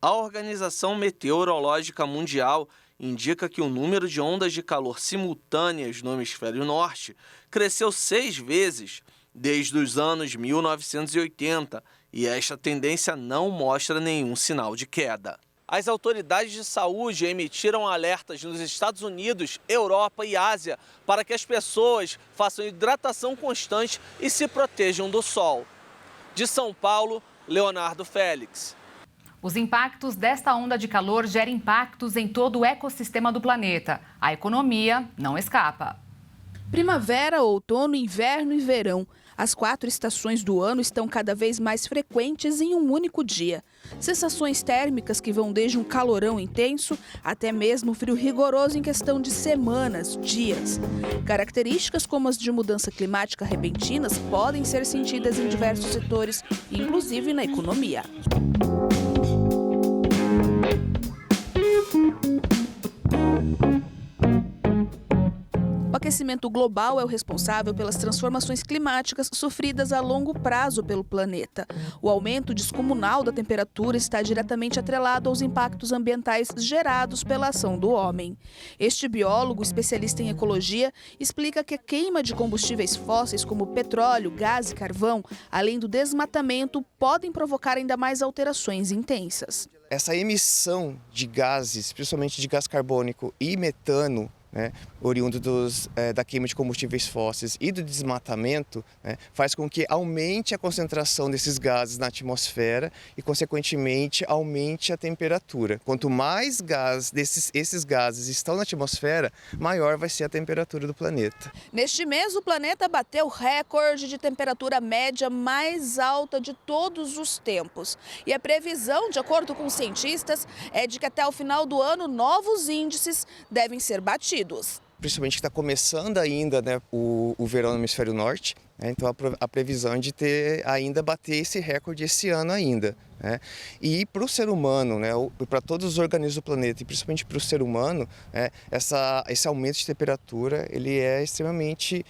A Organização Meteorológica Mundial indica que o número de ondas de calor simultâneas no hemisfério norte cresceu 6 vezes desde os anos 1980 e esta tendência não mostra nenhum sinal de queda. As autoridades de saúde emitiram alertas nos Estados Unidos, Europa e Ásia para que as pessoas façam hidratação constante e se protejam do sol. De São Paulo, Leonardo Félix. Os impactos desta onda de calor geram impactos em todo o ecossistema do planeta. A economia não escapa. Primavera, outono, inverno e verão. As 4 estações do ano estão cada vez mais frequentes em um único dia. Sensações térmicas que vão desde um calorão intenso até mesmo frio rigoroso em questão de semanas, dias. Características como as de mudança climática repentinas podem ser sentidas em diversos setores, inclusive na economia. O aquecimento global é o responsável pelas transformações climáticas sofridas a longo prazo pelo planeta. O aumento descomunal da temperatura está diretamente atrelado aos impactos ambientais gerados pela ação do homem. Este biólogo, especialista em ecologia, explica que a queima de combustíveis fósseis como petróleo, gás e carvão, além do desmatamento, podem provocar ainda mais alterações intensas. Essa emissão de gases, principalmente de gás carbônico e metano, oriundo da queima de combustíveis fósseis e do desmatamento, faz com que aumente a concentração desses gases na atmosfera e, consequentemente, aumente a temperatura. Quanto mais esses gases estão na atmosfera, maior vai ser a temperatura do planeta. Neste mês, o planeta bateu recorde de temperatura média mais alta de todos os tempos. E a previsão, de acordo com os cientistas, é de que até o final do ano novos índices devem ser batidos. Principalmente que está começando ainda o verão no hemisfério norte, então a previsão é de bater esse recorde esse ano ainda. E para o ser humano, para todos os organismos do planeta e principalmente para o ser humano, esse aumento de temperatura ele é extremamente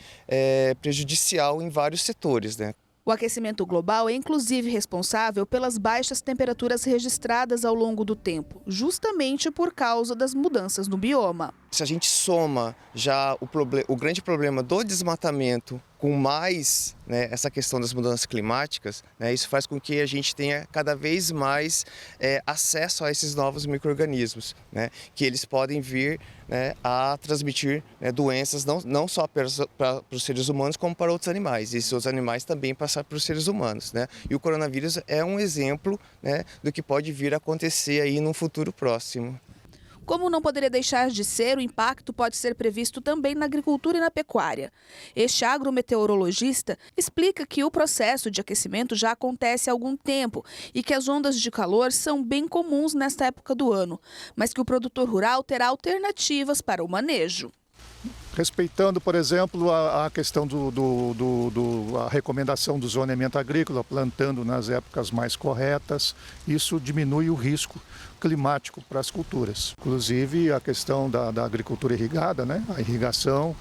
prejudicial em vários setores. O aquecimento global é inclusive responsável pelas baixas temperaturas registradas ao longo do tempo, justamente por causa das mudanças no bioma. Se a gente soma já o grande problema do desmatamento com mais essa questão das mudanças climáticas, isso faz com que a gente tenha cada vez mais acesso a esses novos micro-organismos, que eles podem vir a transmitir doenças não só para os seres humanos como para outros animais. E esses outros animais também passar para os seres humanos. E o coronavírus é um exemplo do que pode vir a acontecer aí num futuro próximo. Como não poderia deixar de ser, o impacto pode ser previsto também na agricultura e na pecuária. Este agrometeorologista explica que o processo de aquecimento já acontece há algum tempo e que as ondas de calor são bem comuns nesta época do ano, mas que o produtor rural terá alternativas para o manejo. respeitando, por exemplo, a questão a recomendação do zoneamento agrícola, plantando nas épocas mais corretas. Isso diminui o risco climático para as culturas. Inclusive a questão da agricultura irrigada, né? A irrigação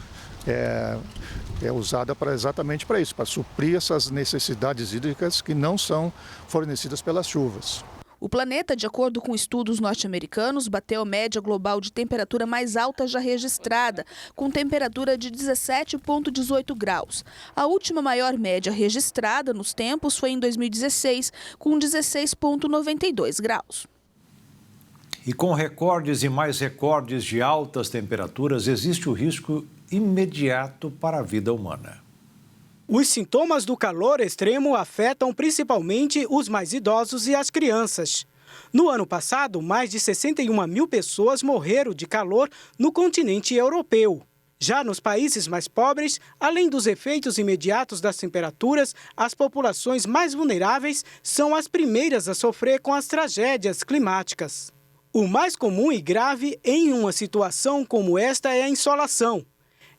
é usada exatamente para isso, para suprir essas necessidades hídricas que não são fornecidas pelas chuvas. O planeta, de acordo com estudos norte-americanos, bateu a média global de temperatura mais alta já registrada, com temperatura de 17,18 graus. A última maior média registrada nos tempos foi em 2016, com 16,92 graus. E com recordes e mais recordes de altas temperaturas, existe o risco imediato para a vida humana. Os sintomas do calor extremo afetam principalmente os mais idosos e as crianças. No ano passado, mais de 61 mil pessoas morreram de calor no continente europeu. Já nos países mais pobres, além dos efeitos imediatos das temperaturas, as populações mais vulneráveis são as primeiras a sofrer com as tragédias climáticas. O mais comum e grave em uma situação como esta é a insolação.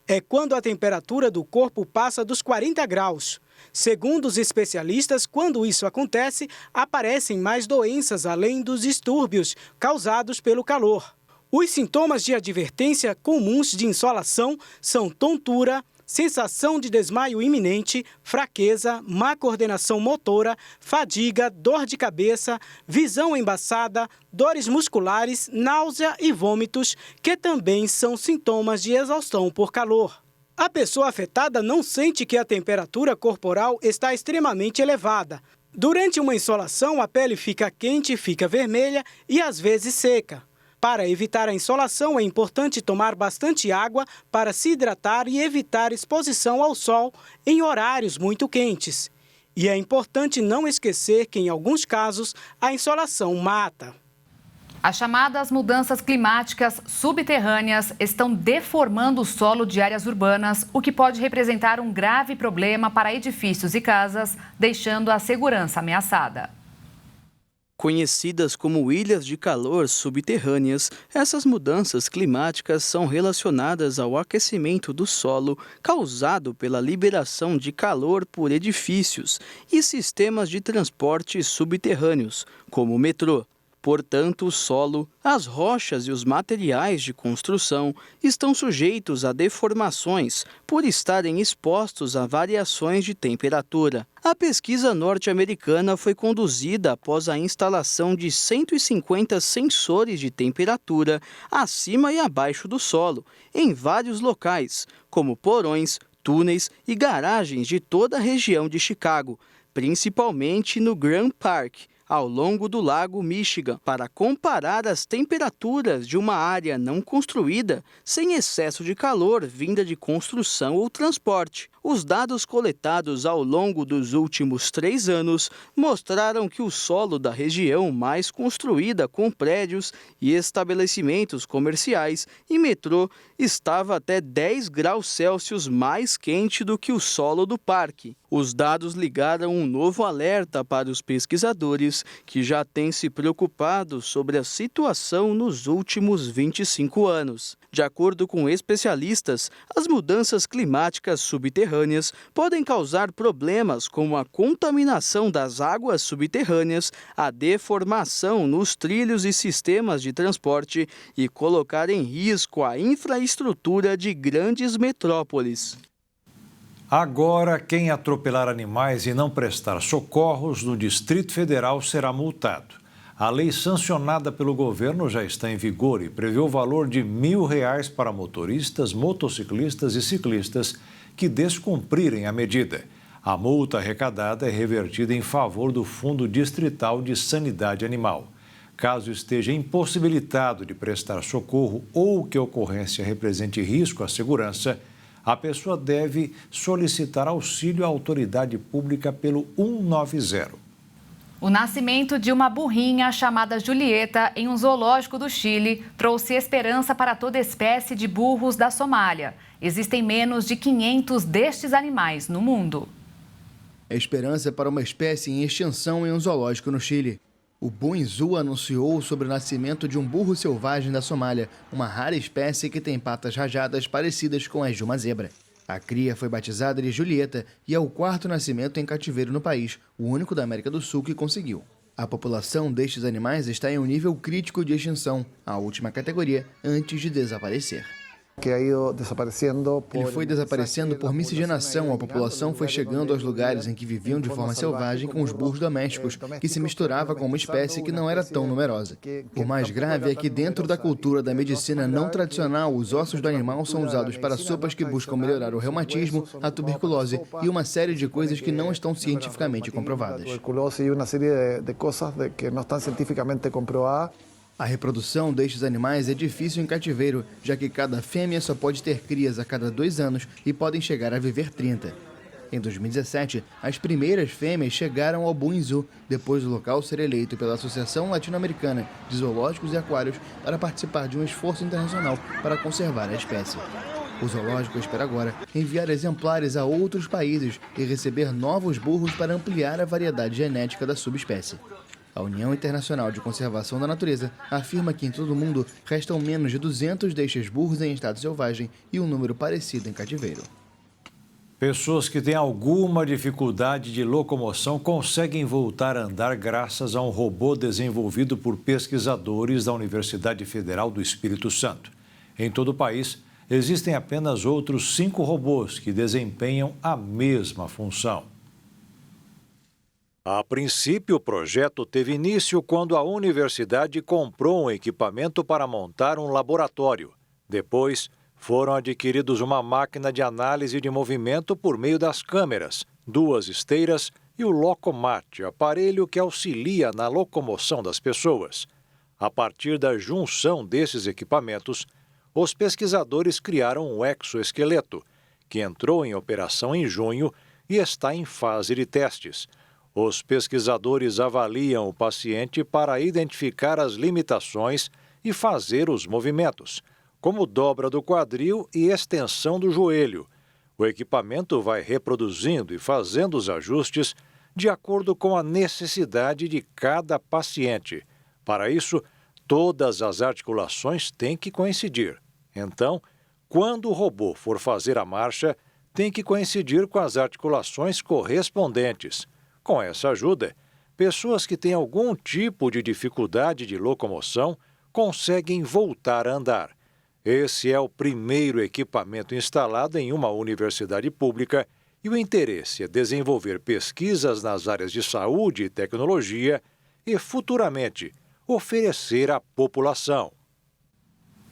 É quando a temperatura do corpo passa dos 40 graus. Segundo os especialistas, quando isso acontece, aparecem mais doenças além dos distúrbios causados pelo calor. Os sintomas de advertência comuns de insolação são tontura, sensação de desmaio iminente, fraqueza, má coordenação motora, fadiga, dor de cabeça, visão embaçada, dores musculares, náusea e vômitos, que também são sintomas de exaustão por calor. A pessoa afetada não sente que a temperatura corporal está extremamente elevada. Durante uma insolação, a pele fica quente, fica vermelha e às vezes seca. Para evitar a insolação, é importante tomar bastante água para se hidratar e evitar exposição ao sol em horários muito quentes. E é importante não esquecer que, em alguns casos, a insolação mata. As chamadas mudanças climáticas subterrâneas estão deformando o solo de áreas urbanas, o que pode representar um grave problema para edifícios e casas, deixando a segurança ameaçada. Conhecidas como ilhas de calor subterrâneas, essas mudanças climáticas são relacionadas ao aquecimento do solo causado pela liberação de calor por edifícios e sistemas de transporte subterrâneos, como o metrô. Portanto, o solo, as rochas e os materiais de construção estão sujeitos a deformações por estarem expostos a variações de temperatura. A pesquisa norte-americana foi conduzida após a instalação de 150 sensores de temperatura acima e abaixo do solo, em vários locais, como porões, túneis e garagens de toda a região de Chicago, principalmente no Grand Park, ao longo do Lago Michigan, para comparar as temperaturas de uma área não construída sem excesso de calor vinda de construção ou transporte. Os dados coletados ao longo dos últimos 3 anos mostraram que o solo da região mais construída com prédios e estabelecimentos comerciais e metrô estava até 10 graus Celsius mais quente do que o solo do parque. Os dados ligaram um novo alerta para os pesquisadores que já têm se preocupado sobre a situação nos últimos 25 anos. De acordo com especialistas, as mudanças climáticas subterrâneas podem causar problemas como a contaminação das águas subterrâneas, a deformação nos trilhos e sistemas de transporte e colocar em risco a infraestrutura de grandes metrópoles. Agora, quem atropelar animais e não prestar socorros no Distrito Federal será multado. A lei sancionada pelo governo já está em vigor e prevê o valor de R$1.000 para motoristas, motociclistas e ciclistas que descumprirem a medida. A multa arrecadada é revertida em favor do Fundo Distrital de Sanidade Animal. Caso esteja impossibilitado de prestar socorro ou que a ocorrência represente risco à segurança, a pessoa deve solicitar auxílio à autoridade pública pelo 190. O nascimento de uma burrinha chamada Julieta em um zoológico do Chile trouxe esperança para toda espécie de burros da Somália. Existem menos de 500 destes animais no mundo. É esperança para uma espécie em extinção em um zoológico no Chile. O Bunzu anunciou sobre o nascimento de um burro selvagem da Somália, uma rara espécie que tem patas rajadas parecidas com as de uma zebra. A cria foi batizada de Julieta e é o 4º nascimento em cativeiro no país, o único da América do Sul que conseguiu. A população destes animais está em um nível crítico de extinção, a última categoria antes de desaparecer. Ele foi desaparecendo por miscigenação. A população foi chegando aos lugares em que viviam de forma selvagem com os burros domésticos, que se misturava com uma espécie que não era tão numerosa. O mais grave é que dentro da cultura da medicina não tradicional, os ossos do animal são usados para sopas que buscam melhorar o reumatismo, a tuberculose e uma série de coisas que não estão cientificamente comprovadas. A reprodução destes animais é difícil em cativeiro, já que cada fêmea só pode ter crias a cada 2 anos e podem chegar a viver 30. Em 2017, as primeiras fêmeas chegaram ao Bunzu, depois do local ser eleito pela Associação Latino-Americana de Zoológicos e Aquários para participar de um esforço internacional para conservar a espécie. O zoológico espera agora enviar exemplares a outros países e receber novos burros para ampliar a variedade genética da subespécie. A União Internacional de Conservação da Natureza afirma que em todo o mundo restam menos de 200 destes burros em estado selvagem e um número parecido em cativeiro. Pessoas que têm alguma dificuldade de locomoção conseguem voltar a andar graças a um robô desenvolvido por pesquisadores da Universidade Federal do Espírito Santo. Em todo o país, existem apenas outros 5 robôs que desempenham a mesma função. A princípio, o projeto teve início quando a universidade comprou um equipamento para montar um laboratório. Depois, foram adquiridos uma máquina de análise de movimento por meio das câmeras, 2 esteiras e o Locomat, aparelho que auxilia na locomoção das pessoas. A partir da junção desses equipamentos, os pesquisadores criaram um exoesqueleto, que entrou em operação em junho e está em fase de testes. Os pesquisadores avaliam o paciente para identificar as limitações e fazer os movimentos, como dobra do quadril e extensão do joelho. O equipamento vai reproduzindo e fazendo os ajustes de acordo com a necessidade de cada paciente. Para isso, todas as articulações têm que coincidir. Então, quando o robô for fazer a marcha, tem que coincidir com as articulações correspondentes. Com essa ajuda, pessoas que têm algum tipo de dificuldade de locomoção conseguem voltar a andar. Esse é o primeiro equipamento instalado em uma universidade pública e o interesse é desenvolver pesquisas nas áreas de saúde e tecnologia e, futuramente, oferecer à população.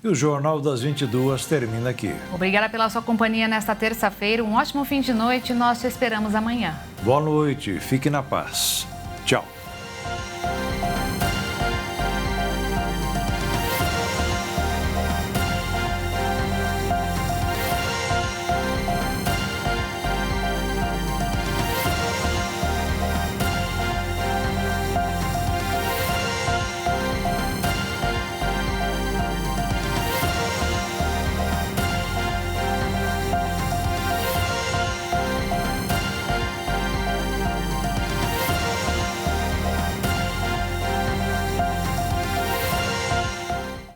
E o Jornal das 22 termina aqui. Obrigada pela sua companhia nesta terça-feira. Um ótimo fim de noite. Nós te esperamos amanhã. Boa noite. Fique na paz. Tchau.